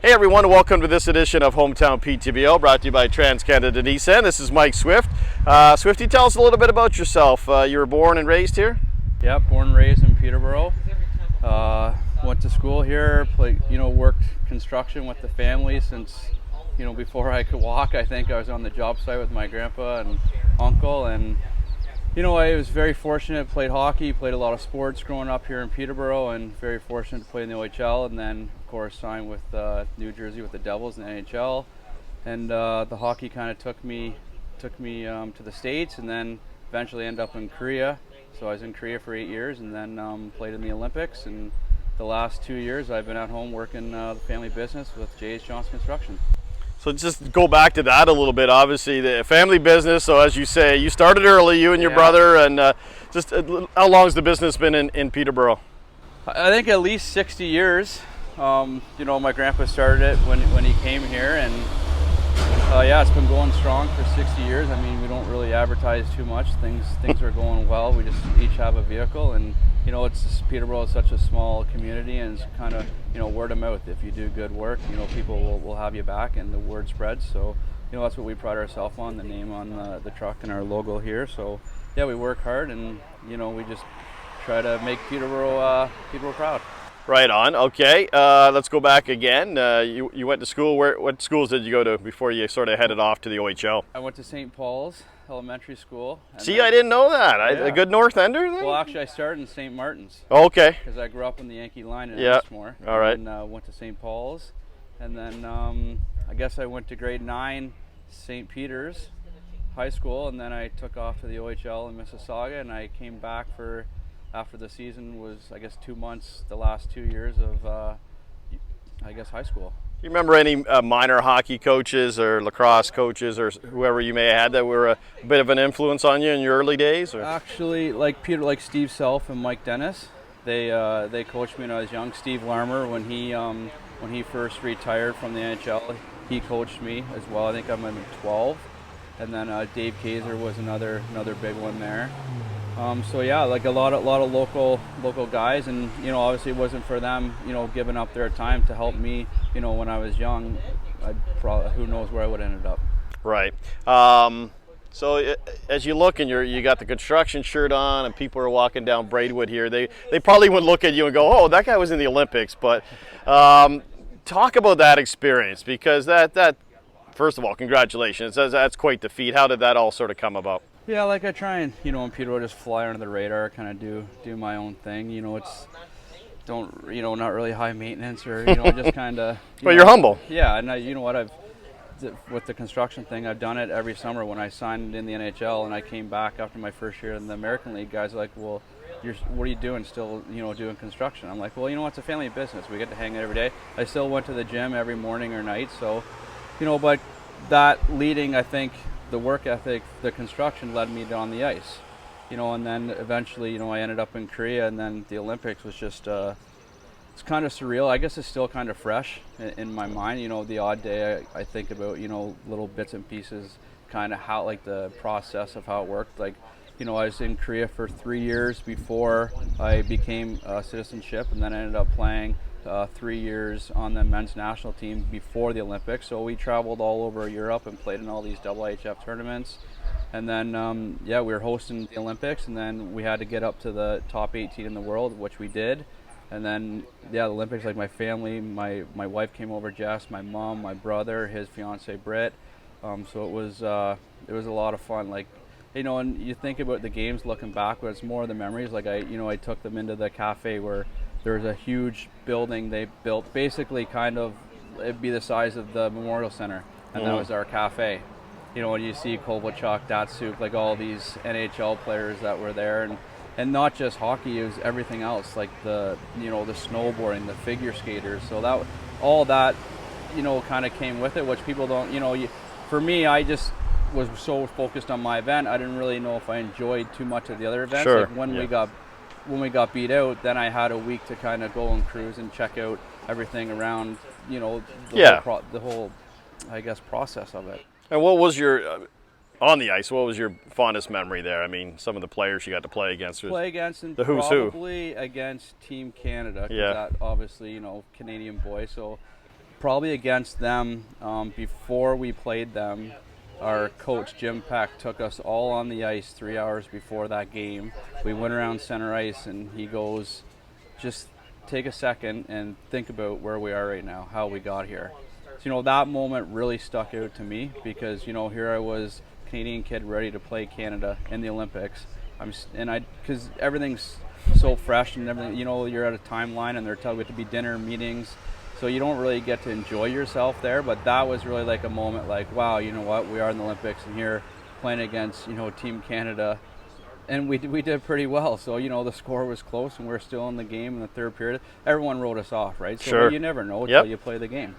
Hey everyone, welcome to this edition of Hometown PTBO, brought to you by TransCanada Nissan. This is Mike Swift. Swifty, tell us a little bit about yourself. You were born and raised here? Yeah, born and raised in Peterborough. Went to school here, worked construction with the family since, before I could walk. I think I was on the job site with my grandpa and uncle, and I was very fortunate, played hockey, played a lot of sports growing up here in Peterborough, and very fortunate to play in the OHL, and then of course signed with New Jersey with the Devils in the NHL. And the hockey kind of took me to the States, and then eventually ended up in Korea. So I was in Korea for 8 years, and then played in the Olympics. And the last 2 years I've been at home working the family business with JH Johnston Construction. So just go back to that a little bit. Obviously, the family business. So as you say, you started early, you and your brother, and how long has the business been in Peterborough? I think at least 60 years. My grandpa started it when he came here, and it's been going strong for 60 years. I mean, we don't really advertise too much. Things are going well. We just each have a vehicle, and Peterborough is such a small community, and it's kind of word of mouth. If you do good work, people will have you back, and the word spreads. So that's what we pride ourselves on, the name on the truck and our logo here. So yeah, we work hard, and we just try to make Peterborough proud. Right on. Okay, let's go back again. You went to school. What schools did you go to before you sort of headed off to the OHL? I went to St. Paul's Elementary School. See, I didn't know that. A good North Ender then? Well, actually, I started in St. Martin's. Oh, okay. Because I grew up in the Yankee line in Ellesmere. All right. And went to St. Paul's. And then I guess I went to grade 9, St. Peter's High School. And then I took off to the OHL in Mississauga. And I came back after the season was, 2 months, the last 2 years of, high school. Do you remember any minor hockey coaches or lacrosse coaches or whoever you may have had that were a bit of an influence on you in your early days? Or? Actually, like Steve Self and Mike Dennis, they coached me when I was young. Steve Larmer, when he first retired from the NHL, he coached me as well. I think I'm in 12, and then Dave Kaiser was another big one there. So yeah, like a lot of local guys, and obviously it wasn't for them, giving up their time to help me, when I was young. Who knows where I would have ended up. Right. So as you look and you got the construction shirt on, and people are walking down Braidwood here, they probably would look at you and go, "Oh, that guy was in the Olympics." But talk about that experience, because that first of all, congratulations. That's quite the feat. How did that all sort of come about? Yeah, like I try and, in Peterborough, just fly under the radar, kind of do my own thing. It's not really high maintenance, or, just kind of. Well, you're humble. Yeah, and with the construction thing, I've done it every summer. When I signed in the NHL and I came back after my first year in the American League, guys are like, "Well, what are you doing still, doing construction?" I'm like, "Well, it's a family business. We get to hang out every day." I still went to the gym every morning or night, so, but that leading, I think, the work ethic, the construction led me on the ice, and then eventually, I ended up in Korea, and then the Olympics was just, it's kind of surreal. I guess it's still kind of fresh in my mind. The odd day I think about, little bits and pieces, kind of how, like the process of how it worked. Like, I was in Korea for 3 years before I became citizenship, and then I ended up playing 3 years on the men's national team before the Olympics. So we traveled all over Europe and played in all these IIHF tournaments. And then, we were hosting the Olympics, and then we had to get up to the top 18 in the world, which we did. And then, the Olympics, like my family, my wife came over, Jess, my mom, my brother, his fiance, Britt. So it was a lot of fun. Like, and you think about the games looking back, but it's more of the memories. Like I took them into the cafe where there was a huge building they built, basically it'd be the size of the Memorial Center, and that was our cafe. When you see Kovalchuk, Datsuk, like all these NHL players that were there, and not just hockey, it was everything else, like the snowboarding, the figure skaters. So all that kind of came with it, which people don't, for me, I just was so focused on my event, I didn't really know if I enjoyed too much of the other events. Sure. Like when we got beat out, then I had a week to kind of go and cruise and check out everything around, the whole, I guess, process of it. And what was your, on the ice, what was your fondest memory there? I mean, some of the players you got to play against. And the who's who. Probably against Team Canada, because Yeah. that obviously, Canadian boy. So probably against them, before we played them, our coach, Jim Peck, took us all on the ice 3 hours before that game. We went around center ice, and he goes, just take a second and think about where we are right now, how we got here. So, that moment really stuck out to me because, here I was, Canadian kid ready to play Canada in the Olympics. Because everything's so fresh and everything, you're at a timeline and they're telling you to be dinner, meetings, so you don't really get to enjoy yourself there. But that was really like a moment like, wow, you know what, we are in the Olympics and here playing against, Team Canada. And we did pretty well. So, the score was close and we're still in the game in the third period. Everyone wrote us off, right? So Sure. You never know until you play the game.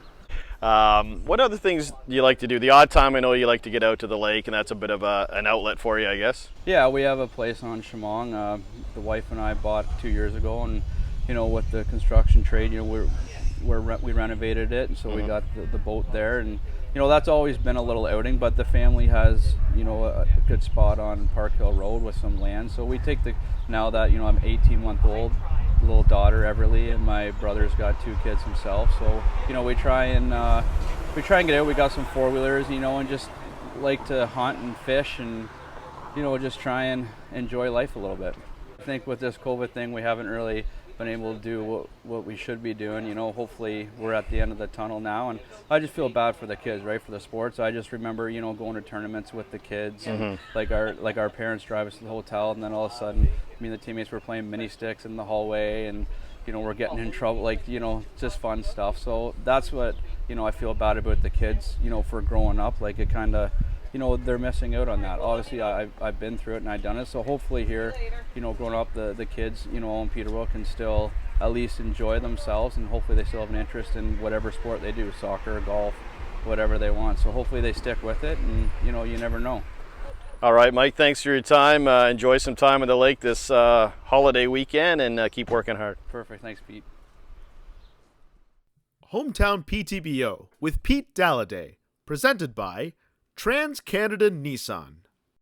What other things do you like to do? The odd time I know you like to get out to the lake, and that's a bit of an outlet for you, I guess. Yeah, we have a place on Chemong. The wife and I bought 2 years ago, and with the construction trade, we renovated it, and so we got the boat there, and that's always been a little outing. But the family has a good spot on Park Hill Road with some land, so we take now that I'm 18-month-old. Little daughter Everly, and my brother's got 2 kids himself, so we try and get out. We got some 4-wheelers, and just like to hunt and fish and just try and enjoy life a little bit. I think with this COVID thing we haven't really been able to do what we should be doing. Hopefully we're at the end of the tunnel now, and I just feel bad for the kids, right, for the sports. I just remember going to tournaments with the kids, and like our parents drive us to the hotel, and then all of a sudden me and the teammates were playing mini sticks in the hallway, and we're getting in trouble, just fun stuff. So that's what I feel bad about the kids, for growing up. Like, it kind of they're missing out on that. Obviously I've been through it and I've done it, so hopefully here growing up the kids in Peterborough can still at least enjoy themselves, and hopefully they still have an interest in whatever sport they do, soccer, golf, whatever they want. So hopefully they stick with it, and you never know. All right, Mike, thanks for your time. Enjoy some time at the lake this holiday weekend, and keep working hard. Perfect. Thanks, Pete. Hometown PTBO with Pete Dalliday, presented by Trans Canada Nissan.